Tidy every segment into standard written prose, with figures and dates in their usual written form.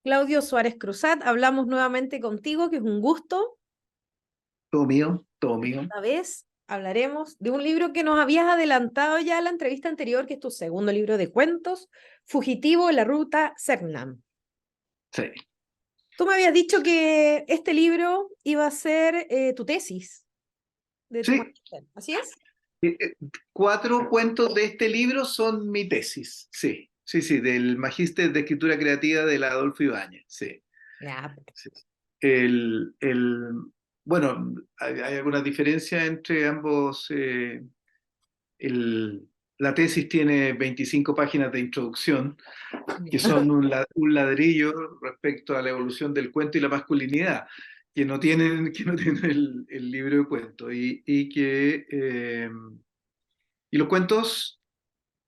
Claudio Suárez Cruzat, hablamos nuevamente contigo, que es un gusto. Todo mío, todo mío. Esta vez hablaremos de un libro que nos habías adelantado ya en la entrevista anterior, que es tu segundo libro de cuentos, Fugitivo en la ruta Cernam. Sí. Tú me habías dicho que este libro iba a ser tu tesis de tu Sí, magíster, ¿así es? eh, eh, 4 cuentos de este libro son mi tesis. Sí, sí, sí, del Magíster de Escritura Creativa de la Adolfo Ibáñez. Sí, Ya. sí. El, el, bueno, hay algunas diferencias entre ambos. El- la tesis tiene 25 páginas de introducción, que son un ladrillo respecto a la evolución del cuento y la masculinidad, que no tienen el libro de cuentos. Y los cuentos,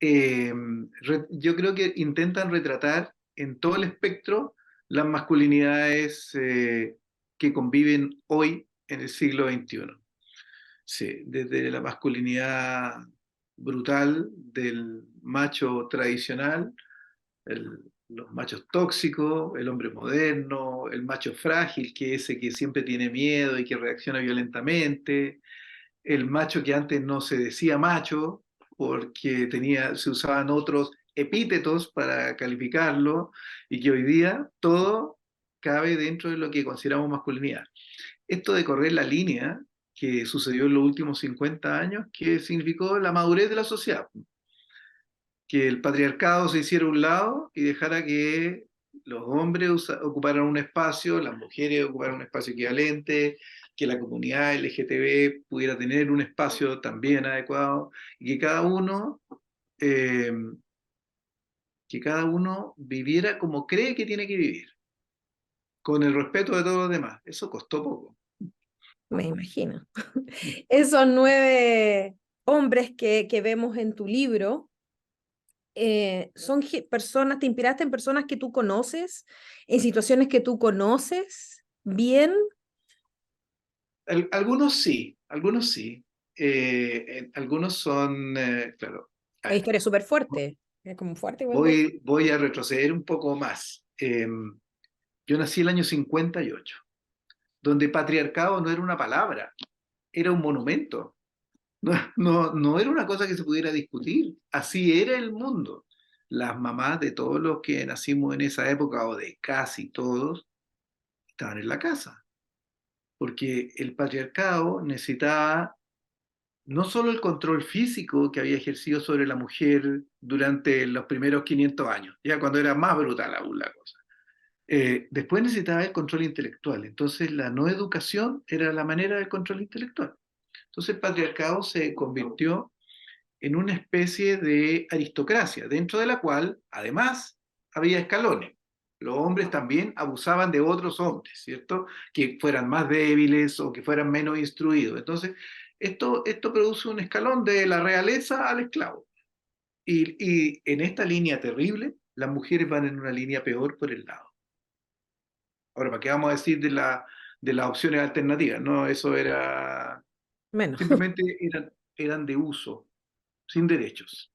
yo creo que intentan retratar en todo el espectro las masculinidades que conviven hoy en el siglo XXI. Sí, desde la masculinidad brutal del macho tradicional, los machos tóxicos, el hombre moderno, el macho frágil, que es ese que siempre tiene miedo y que reacciona violentamente, el macho que antes no se decía macho porque se usaban otros epítetos para calificarlo y que hoy día todo cabe dentro de lo que consideramos masculinidad. Esto de correr la línea que sucedió en los últimos 50 años, que significó la madurez de la sociedad, que el patriarcado se hiciera a un lado y dejara que los hombres ocuparan un espacio, las mujeres ocuparan un espacio equivalente, que la comunidad LGTB pudiera tener un espacio también adecuado y eh, que cada uno viviera como cree que tiene que vivir, con el respeto de todos los demás. Eso costó poco. Me imagino. Esos 9 hombres que vemos en tu libro son personas, te inspiraste en personas que tú conoces, en situaciones que tú conoces bien. Algunos sí, algunos sí. Algunos son, claro, a Hay ver, historia súper fuerte, es como fuerte igual de... voy a retroceder un poco más. Yo nací el año 58, donde patriarcado no era una palabra, era un monumento. No era una cosa que se pudiera discutir. Así era el mundo. Las mamás de todos los que nacimos en esa época, o de casi todos, estaban en la casa, porque el patriarcado necesitaba no solo el control físico que había ejercido sobre la mujer durante los primeros 500 años, ya cuando era más brutal aún la cosa. Después necesitaba el control intelectual. Entonces la no educación era la manera del control intelectual. Entonces el patriarcado se convirtió en una especie de aristocracia, dentro de la cual además había escalones. Los hombres también abusaban de otros hombres, ¿cierto? Que fueran más débiles o que fueran menos instruidos. Entonces, esto produce un escalón de la realeza al esclavo. Y en esta línea terrible, las mujeres van en una línea peor por el lado. Ahora, ¿para qué vamos a decir de las opciones alternativas? No, eso era, Menos. simplemente eran de uso, sin derechos.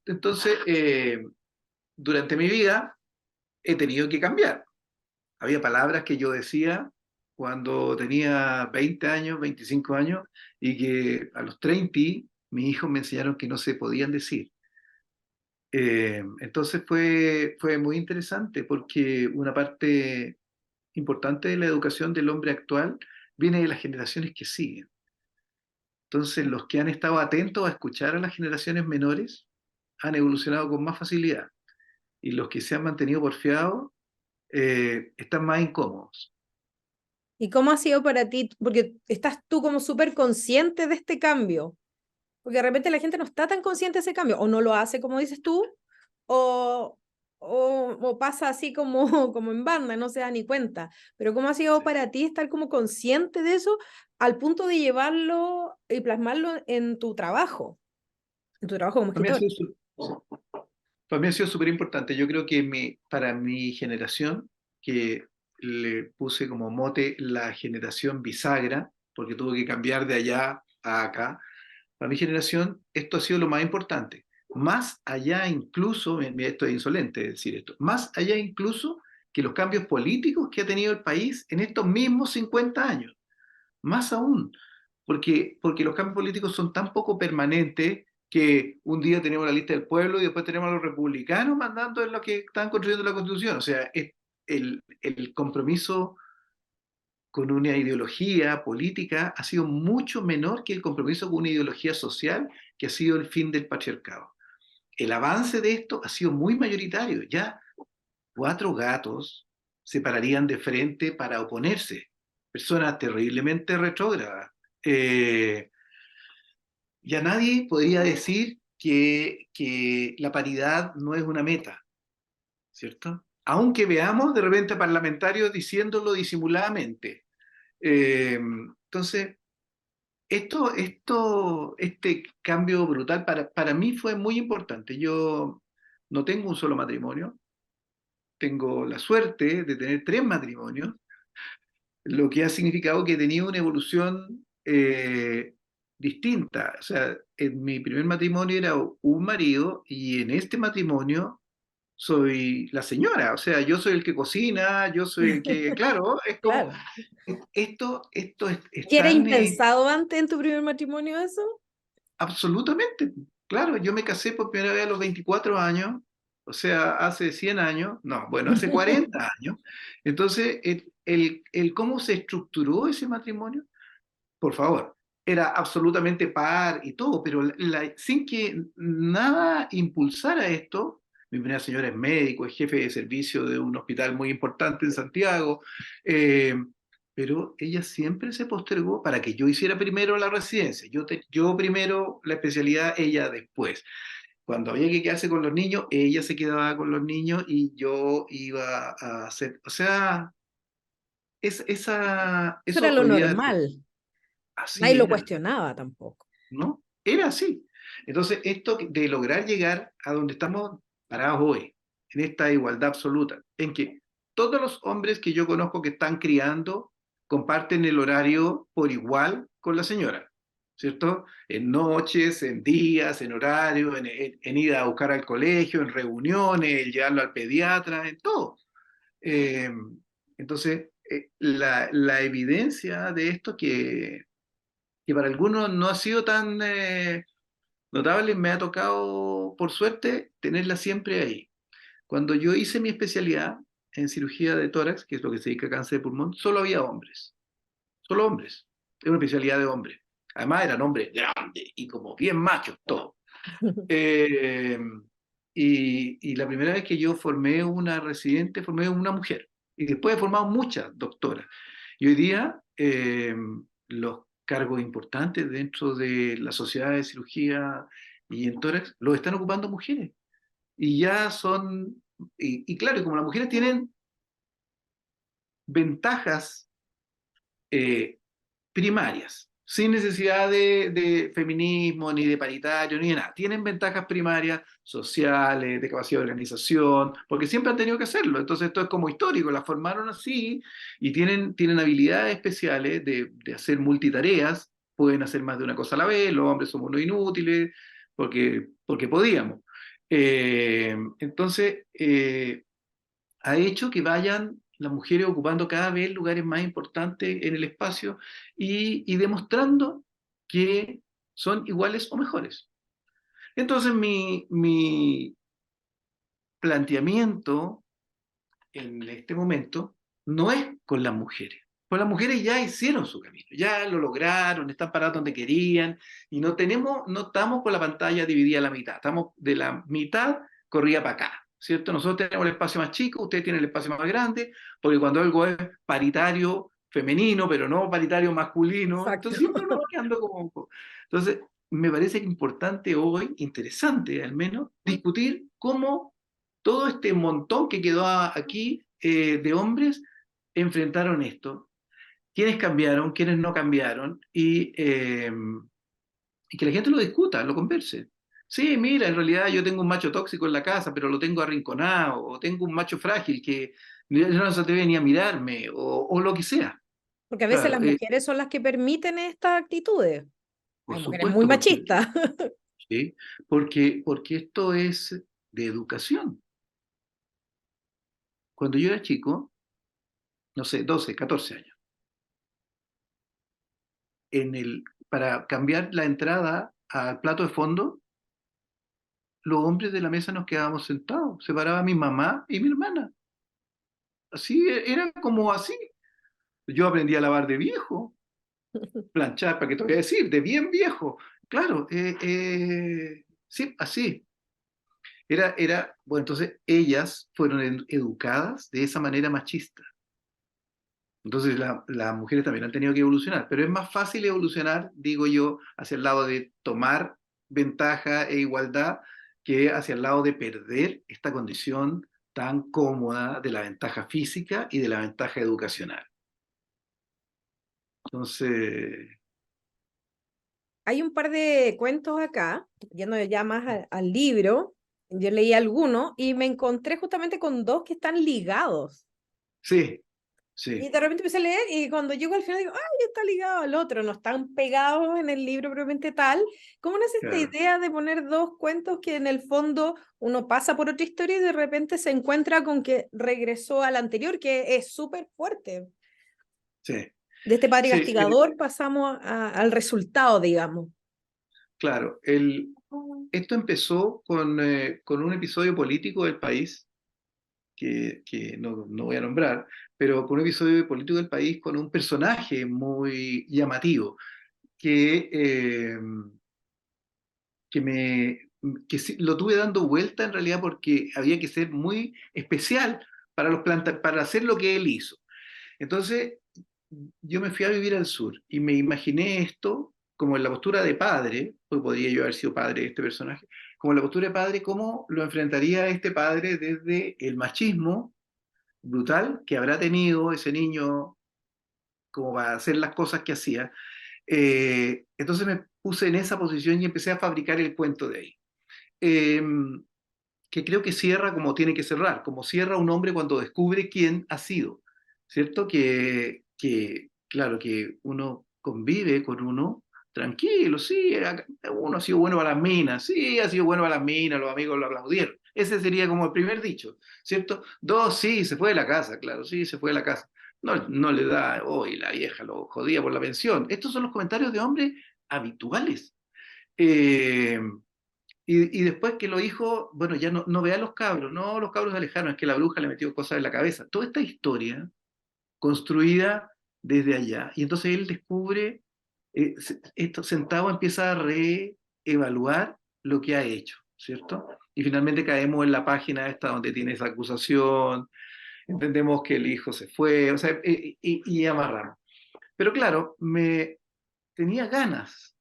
Entonces, durante mi vida he tenido que cambiar. Había palabras que yo decía cuando tenía 20 años, 25 años, y que a los 30 mis hijos me enseñaron que no se podían decir. Entonces fue muy interesante porque una parte importante de la educación del hombre actual viene de las generaciones que siguen. Entonces los que han estado atentos a escuchar a las generaciones menores han evolucionado con más facilidad y los que se han mantenido porfiados están más incómodos. ¿Y cómo ha sido para ti? Porque estás tú como súper consciente de este cambio, porque de repente la gente no está tan consciente de ese cambio, o no lo hace como dices tú, o, o pasa así como, como en banda, no se da ni cuenta. Pero ¿cómo ha sido para ti estar como consciente de eso al punto de llevarlo y plasmarlo en tu trabajo como Para mí ha escritor? sido, para mí ha sido súper importante. Yo creo que para mi generación, que le puse como mote la generación bisagra, porque tuvo que cambiar de allá a acá, para mi generación esto ha sido lo más importante. más allá incluso, mira, esto es insolente decir esto, más allá incluso que los cambios políticos que ha tenido el país en estos mismos 50 años. Más aún, porque los cambios políticos son tan poco permanentes que un día tenemos la lista del pueblo y después tenemos a los republicanos mandando en lo que están construyendo la Constitución. O sea, el compromiso con una ideología política ha sido mucho menor que el compromiso con una ideología social, que ha sido el fin del patriarcado. El avance de esto ha sido muy mayoritario. Ya 4 gatos se pararían de frente para oponerse. Personas terriblemente retrógradas. Ya nadie podría decir que la paridad no es una meta, ¿cierto? Aunque veamos de repente parlamentarios diciéndolo disimuladamente. Entonces, este cambio brutal para mí fue muy importante. Yo no tengo un solo matrimonio, tengo la suerte de tener 3 matrimonios, lo que ha significado que he tenido una evolución distinta. O sea, en mi primer matrimonio era un marido y en este matrimonio soy la señora. O sea, yo soy el que cocina, yo soy el que, claro, es como, Claro. esto es ¿Y era tan impensado antes en tu primer matrimonio eso? absolutamente, claro, yo me casé por primera vez a los 24 años, o sea, hace 100 años, no, bueno, hace 40 años. Entonces, el cómo se estructuró ese matrimonio, por favor, era absolutamente par y todo, pero sin que nada impulsara esto. Mi primera señora es médico, es jefe de servicio de un hospital muy importante en Santiago, eh, pero ella siempre se postergó para que yo hiciera primero la residencia. Yo primero la especialidad, ella después. Cuando había que quedarse con los niños, ella se quedaba con los niños y yo iba a hacer, o sea, Eso era eso lo hoy día normal. Nadie así lo era. cuestionaba tampoco. ¿No? Era así. Entonces, esto de lograr llegar a donde estamos parados hoy, en esta igualdad absoluta, en que todos los hombres que yo conozco que están criando comparten el horario por igual con la señora, ¿cierto? En noches, en días, en horario, en ir a buscar al colegio, en reuniones, en llevarlo al pediatra, en todo. Eh, entonces, la evidencia de esto que para algunos no ha sido tan notable, me ha tocado, por suerte, tenerla siempre ahí. Cuando yo hice mi especialidad en cirugía de tórax, que es lo que se dedica a cáncer de pulmón, solo había hombres, solo hombres. Es una especialidad de hombres. Además eran hombres grandes y como bien machos, todos. Eh, y la primera vez que yo formé una residente, formé una mujer. Y después he formado muchas doctoras. Y hoy día los cargos importantes dentro de la sociedad de cirugía y en tórax los están ocupando mujeres. Y ya son, y claro, como las mujeres tienen ventajas eh, primarias, sin necesidad de feminismo, ni de paritario, ni de nada. Tienen ventajas primarias sociales, de capacidad de organización, porque siempre han tenido que hacerlo. Entonces esto es como histórico, las formaron así y tienen habilidades especiales de hacer multitareas, pueden hacer más de una cosa a la vez, los hombres somos unos inútiles, porque podíamos. Entonces, ha hecho que vayan las mujeres ocupando cada vez lugares más importantes en el espacio y demostrando que son iguales o mejores. Entonces mi planteamiento en este momento no es con las mujeres. Pues las mujeres ya hicieron su camino, ya lo lograron, están paradas donde querían y no estamos con la pantalla dividida a la mitad, estamos de la mitad corrida para acá, ¿cierto? Nosotros tenemos el espacio más chico, ustedes tienen el espacio más grande, porque cuando algo es paritario femenino, pero no paritario masculino, Exacto. entonces siempre uno va quedando como. Entonces, me parece que es importante hoy, interesante al menos, discutir cómo todo este montón que quedó aquí de hombres enfrentaron esto, quiénes cambiaron, quiénes no cambiaron, y que la gente lo discuta, lo converse. Sí, mira, en realidad yo tengo un macho tóxico en la casa, pero lo tengo arrinconado, o tengo un macho frágil que no se atreve ni a mirarme, o lo que sea. Porque a veces Claro, las mujeres son las que permiten estas actitudes. por Hay mujeres muy supuesto, porque machistas. ¿sí? Porque esto es de educación. Cuando yo era chico, no sé, 12, 14 años, para cambiar la entrada al plato de fondo, los hombres de la mesa nos quedábamos sentados. Se paraba mi mamá y mi hermana. Así, era como así. Yo aprendí a lavar de viejo, planchar, ¿para qué te voy a decir? De bien viejo. Claro, sí, así. Bueno, entonces ellas fueron educadas de esa manera machista. Entonces las mujeres también han tenido que evolucionar, pero es más fácil evolucionar, digo yo, hacia el lado de tomar ventaja e igualdad que hacia el lado de perder esta condición tan cómoda de la ventaja física y de la ventaja educacional. Entonces, Hay un par de cuentos acá, yendo ya más al libro, yo leí algunos y me encontré justamente con dos que están ligados. sí, Y sí, de repente empecé a leer y cuando llego al final digo, ay, está ligado al otro, no están pegados en el libro propiamente tal. ¿Cómo nace esta claro, idea de poner dos cuentos que en el fondo uno pasa por otra historia y de repente se encuentra con que regresó al anterior, que es súper fuerte? sí, De este padre sí, castigador pasamos al resultado, digamos. claro. Esto empezó con un episodio político del país que no voy a nombrar, pero con un episodio político del país con un personaje muy llamativo que, eh, que, me, que sí, lo tuve dando vuelta en realidad porque había que ser muy especial para hacer lo que él hizo. Entonces, yo me fui a vivir al sur y me imaginé esto como en la postura de padre, porque podría yo haber sido padre de este personaje, como en la postura de padre, cómo lo enfrentaría este padre desde el machismo brutal que habrá tenido ese niño como para hacer las cosas que hacía. Entonces me puse en esa posición y empecé a fabricar el cuento de ahí. Eh, que creo que cierra como tiene que cerrar, como cierra un hombre cuando descubre quién ha sido, ¿cierto? Claro, que uno convive con uno tranquilo, sí, uno ha sido bueno para las minas, sí, ha sido bueno para las minas, los amigos lo aplaudieron. Ese sería como el primer dicho, ¿cierto? Dos, sí, se fue de la casa, claro, sí, se fue de la casa. No le da, hoy la vieja lo jodía por la pensión. Estos son los comentarios de hombres habituales. Eh, y después que los hijos, bueno, ya no ve a los cabros, no, los cabros se alejaron, es que la bruja le metió cosas en la cabeza. Toda esta historia construida desde allá. Y entonces él descubre, esto sentado empieza a reevaluar lo que ha hecho, ¿cierto? Y finalmente caemos en la página esta donde tiene esa acusación, entendemos que el hijo se fue, o sea, y amarramos. Pero claro, me tenía ganas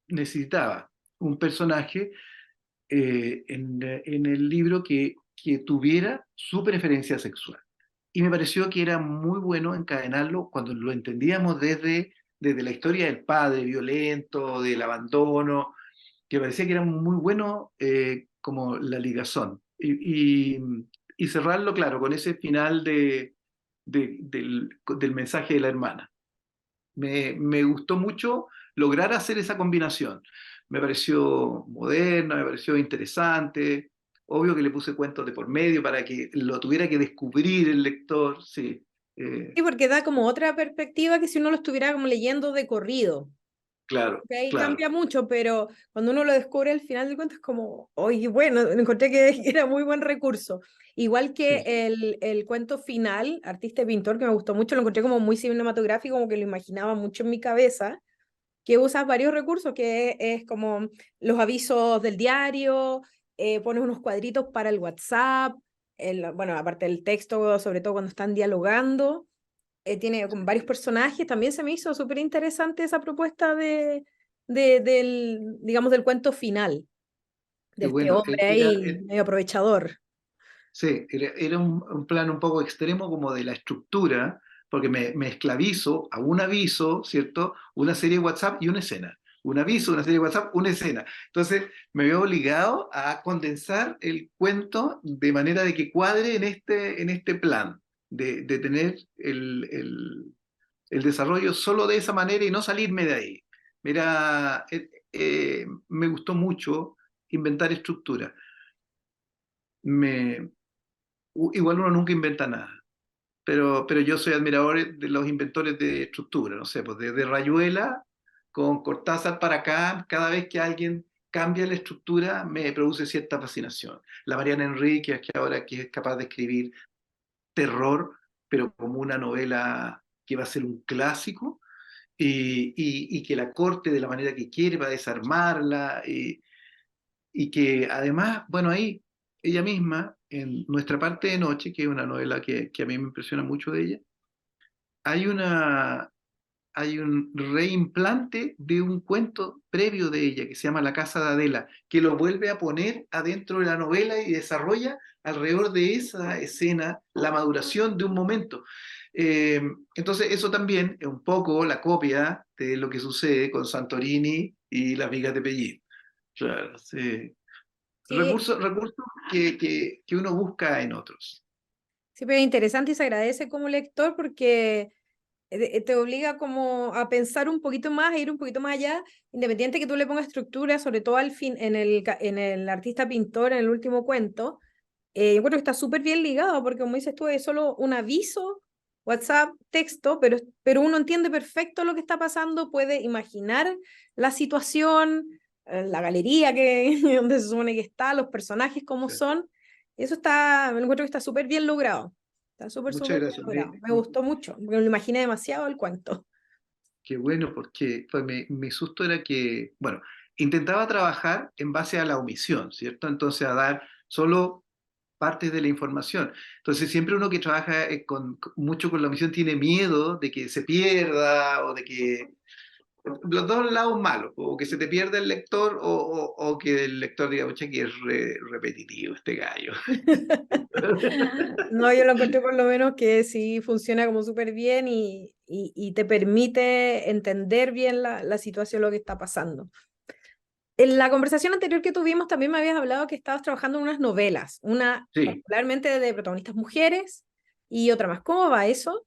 necesitaba un personaje en el libro que tuviera su preferencia sexual. Y me pareció que era muy bueno encadenarlo cuando lo entendíamos desde la historia del padre violento, del abandono, que parecía que era muy bueno como la ligazón. Y cerrarlo, claro, con ese final del mensaje de la hermana. Me gustó mucho lograr hacer esa combinación. Me pareció moderna, me pareció interesante. Obvio que le puse cuentos de por medio para que lo tuviera que descubrir el lector, sí. Eh, Sí, porque da como otra perspectiva que si uno lo estuviera como leyendo de corrido. claro, Que ahí claro, cambia mucho, pero cuando uno lo descubre al final del cuento es como, oye, bueno, encontré que era muy buen recurso. Igual que sí. el cuento final, Artista y Pintor, que me gustó mucho, lo encontré como muy cinematográfico, como que lo imaginaba mucho en mi cabeza, que usas varios recursos, que es como los avisos del diario, pones unos cuadritos para el WhatsApp, bueno, aparte del texto, sobre todo cuando están dialogando, tiene como varios personajes, también se me hizo súper interesante esa propuesta digamos, del cuento final, de Qué este bueno. hombre ahí, medio aprovechador. Sí, era un plan un poco extremo como de la estructura, porque me esclavizo a un aviso, ¿cierto? Una serie de WhatsApp y una escena. Un aviso, una serie de WhatsApp, una escena. Entonces me veo obligado a condensar el cuento de manera de que cuadre en este plan, de tener el desarrollo solo de esa manera y no salirme de ahí. Mira, me gustó mucho inventar estructura. Me, igual uno nunca inventa nada, pero yo soy admirador de los inventores de estructura, no sé, pues desde Rayuela con Cortázar para acá, cada vez que alguien cambia la estructura me produce cierta fascinación. La Mariana Enríquez, que ahora que es capaz de escribir terror, pero como una novela que va a ser un clásico, y que la corte de la manera que quiere para desarmarla, y que además, bueno, ahí ella misma, en Nuestra parte de noche, que es una novela que a mí me impresiona mucho de ella, hay hay un reimplante de un cuento previo de ella que se llama La casa de Adela, que lo vuelve a poner adentro de la novela y desarrolla alrededor de esa escena la maduración de un momento. Eh, entonces, eso también es un poco la copia de lo que sucede con Santorini y las vigas de Pellín. Claro, sí. Sí, Recursos que uno busca en otros. sí, pero es interesante y se agradece como lector porque te obliga como a pensar un poquito más, a ir un poquito más allá, independiente que tú le pongas estructura, sobre todo al fin, en el artista pintor, en el último cuento. Yo creo que está súper bien ligado, porque como dices tú, es solo un aviso, WhatsApp, texto, pero uno entiende perfecto lo que está pasando, puede imaginar la situación, la galería donde se supone que está, los personajes cómo Sí. son. Eso está, me encuentro que está súper bien logrado. Está súper, Muchas súper bien gracias. logrado. Me gustó mucho, porque me lo imaginé demasiado el cuento. Qué bueno, porque pues, mi susto era que, bueno, intentaba trabajar en base a la omisión, ¿cierto? Entonces, a dar solo partes de la información. Entonces, siempre uno que trabaja mucho con la omisión tiene miedo de que se pierda o de que los dos lados malos, o que se te pierda el lector o que el lector diga, pucha, que es repetitivo este gallo. No, yo lo encontré por lo menos que sí funciona como súper bien y te permite entender bien la situación, lo que está pasando. En la conversación anterior que tuvimos también me habías hablado que estabas trabajando en unas novelas, una Sí, particularmente de protagonistas mujeres y otra más. ¿Cómo va eso?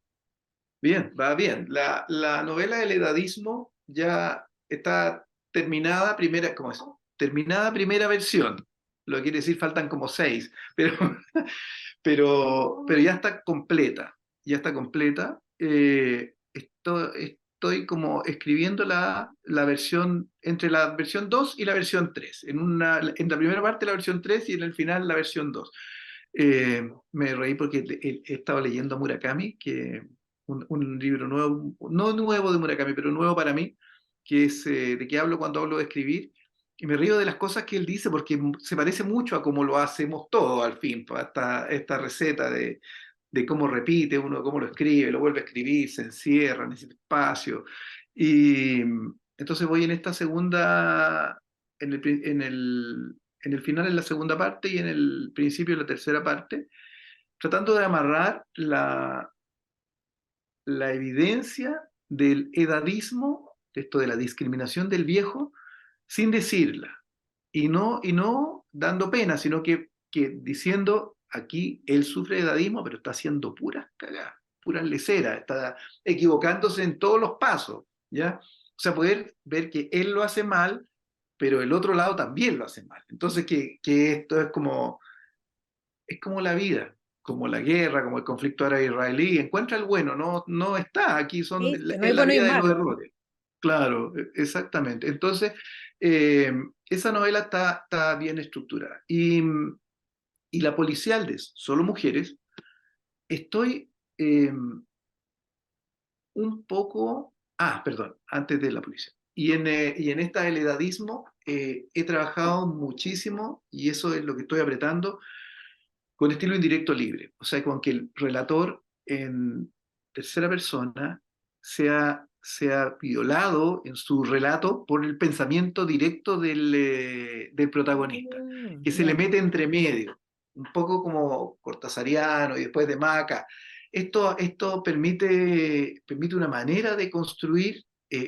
bien, va bien. La novela del edadismo ya está terminada, ¿cómo es? Terminada primera versión. Lo que quiere decir faltan como seis, pero, pero ya está completa. Ya está completa. Estoy como escribiendo la versión, entre la versión 2 y la versión 3. En la primera parte la versión 3 y en el final la versión 2. Me reí porque he estado leyendo a Murakami, que un libro nuevo, no nuevo de Murakami, pero nuevo para mí, que es de qué hablo cuando hablo de escribir. Y me río de las cosas que él dice porque se parece mucho a cómo lo hacemos todos al fin, pues, esta receta de cómo repite uno, cómo lo escribe, lo vuelve a escribir, se encierra, necesita espacio. Y entonces voy en esta segunda, en el final en la segunda parte y en el principio en la tercera parte, tratando de amarrar la evidencia del edadismo, esto de la discriminación del viejo, sin decirla. Y no dando pena, sino que diciendo, aquí él sufre de edadismo, pero está haciendo puras cagadas, puras leceras, está equivocándose en todos los pasos, ¿ya? O sea, poder ver que él lo hace mal, pero el otro lado también lo hace mal. Entonces, que esto es como la vida, como la guerra, como el conflicto árabe-israelí, encuentra el bueno, no está, aquí Sí, que no hay es la bueno y vida de los malo. errores. Claro, exactamente. Entonces, eh, esa novela está bien estructurada. Y la policial de Solo Mujeres, estoy un poco... Ah, perdón, antes de la policía. Y en esta del edadismo he trabajado muchísimo, y eso es lo que estoy apretando, con estilo indirecto libre, o sea, con que el relator en tercera persona sea violado en su relato por el pensamiento directo del protagonista, que se le Ya. mete entre medio, un poco como cortasariano y después de Maca. Esto permite una manera de construir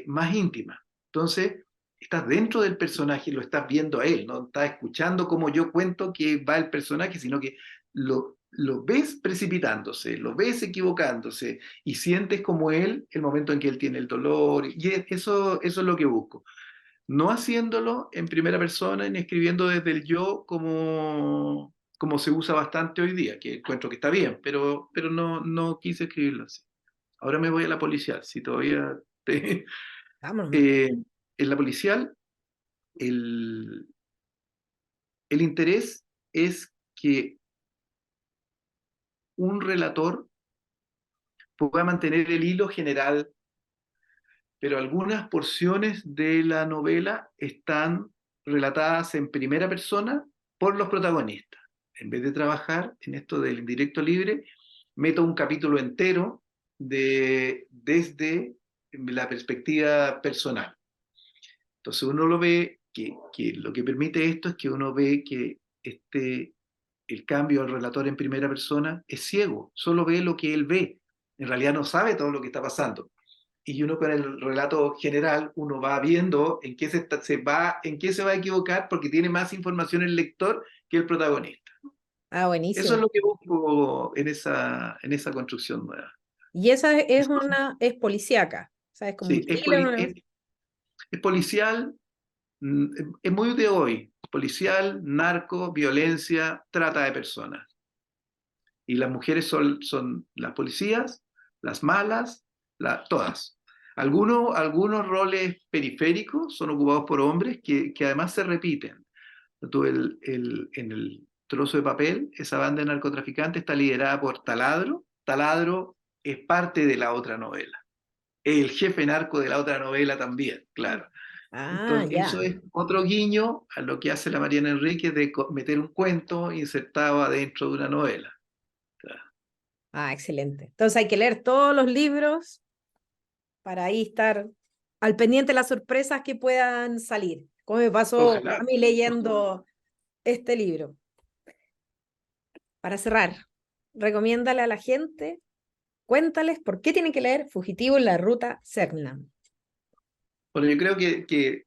más íntima. Entonces, estás dentro del personaje y lo estás viendo a él, no estás escuchando como yo cuento que va el personaje, sino que lo ves precipitándose, lo ves equivocándose y sientes como él el momento en que él tiene el dolor. Y eso es lo que busco. no haciéndolo en primera persona ni escribiendo desde el yo como se usa bastante hoy día, que encuentro que está bien, pero no quise escribirlo así. Ahora me voy a la policial, si todavía te... Vámonos. Eh, en la policial, el, el interés es que un relator pueda mantener el hilo general, pero algunas porciones de la novela están relatadas en primera persona por los protagonistas. En vez de trabajar en esto del indirecto libre, meto un capítulo entero desde la perspectiva personal. Entonces uno lo ve, que lo que permite esto es que uno ve que el cambio al relator en primera persona es ciego, solo ve lo que él ve, en realidad no sabe todo lo que está pasando. Y uno con el relato general, uno va viendo en qué se va a equivocar porque tiene más información el lector que el protagonista. Ah, Eso es buenísimo. lo que busco en esa construcción nueva. Y esa es Eso, es policíaca, o sea, es como un sí, thriller. es policial, es muy de hoy, policial, narco, violencia, trata de personas. Y las mujeres son las policías, las malas, todas. Algunos roles periféricos son ocupados por hombres que además se repiten. En el trozo de papel, esa banda de narcotraficantes está liderada por Taladro. Taladro es parte de la otra novela. El jefe narco de la otra novela también, claro. Ah, Entonces, eso ya. es otro guiño a lo que hace la Mariana Enríquez de meter un cuento insertado adentro de una novela. Claro. Ah, excelente. Entonces hay que leer todos los libros para ahí estar al pendiente de las sorpresas que puedan salir, como me pasó a Ojalá. mí leyendo este libro. Para cerrar, recomiéndale a la gente, cuéntales por qué tienen que leer Fugitivo en la Ruta Selknam. Bueno, yo creo que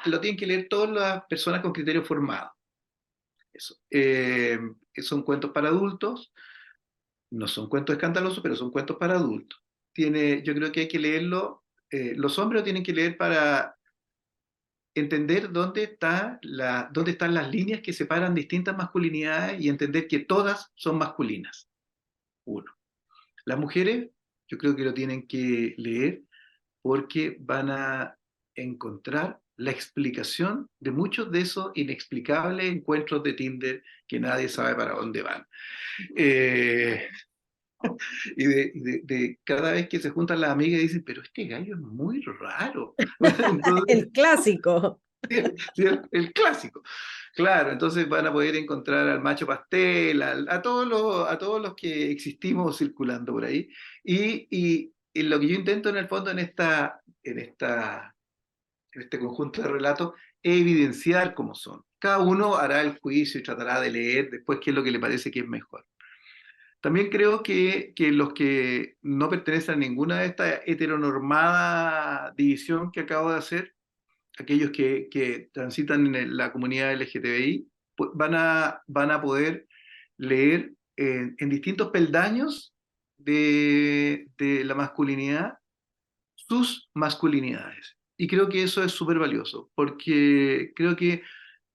lo tienen que leer todas las personas con criterio formado. Eso. Son cuentos para adultos, no son cuentos escandalosos, pero son cuentos para adultos. Yo creo que hay que leerlo, los hombres lo tienen que leer para entender dónde están las líneas que separan distintas masculinidades y entender que todas son masculinas. Uno. Las mujeres, yo creo que lo tienen que leer porque van a encontrar la explicación de muchos de esos inexplicables encuentros de Tinder que nadie sabe para dónde van. Eh, y de cada vez que se juntan las amigas dicen, pero este gallo es muy raro. Entonces, El clásico. sí, el clásico. Claro, entonces van a poder encontrar al macho pastel, a todos los que existimos circulando por ahí. Y lo que yo intento en el fondo en este conjunto de relatos es evidenciar cómo son. Cada uno hará el juicio y tratará de leer después qué es lo que le parece que es mejor. También creo que los que no pertenecen a ninguna de esta heteronormada división que acabo de hacer, aquellos que transitan en la comunidad LGTBI, pues van a poder leer en distintos peldaños de la masculinidad sus masculinidades. Y creo que eso es súper valioso, porque creo que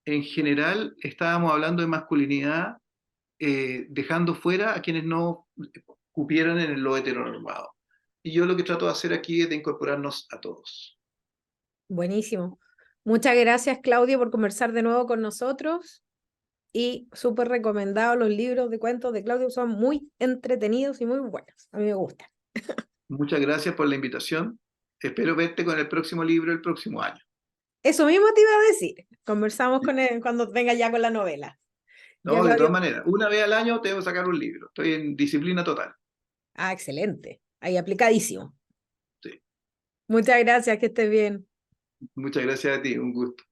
en general estábamos hablando de masculinidad dejando fuera a quienes no cupieran en lo heteronormado. Y yo lo que trato de hacer aquí es de incorporarnos a todos. Buenísimo. Muchas gracias, Claudio, por conversar de nuevo con nosotros. Y súper recomendados los libros de cuentos de Claudio, son muy entretenidos y muy buenos. A mí me gustan. Muchas gracias por la invitación. Espero verte con el próximo libro el próximo año. Eso mismo te iba a decir. Conversamos con él cuando venga ya con la novela. Ya, No, de todas Claudio. maneras, una vez al año tengo que sacar un libro. Estoy en disciplina total. Ah, excelente. Ahí aplicadísimo. Sí. Muchas gracias, que estés bien. Muchas gracias a ti, un gusto.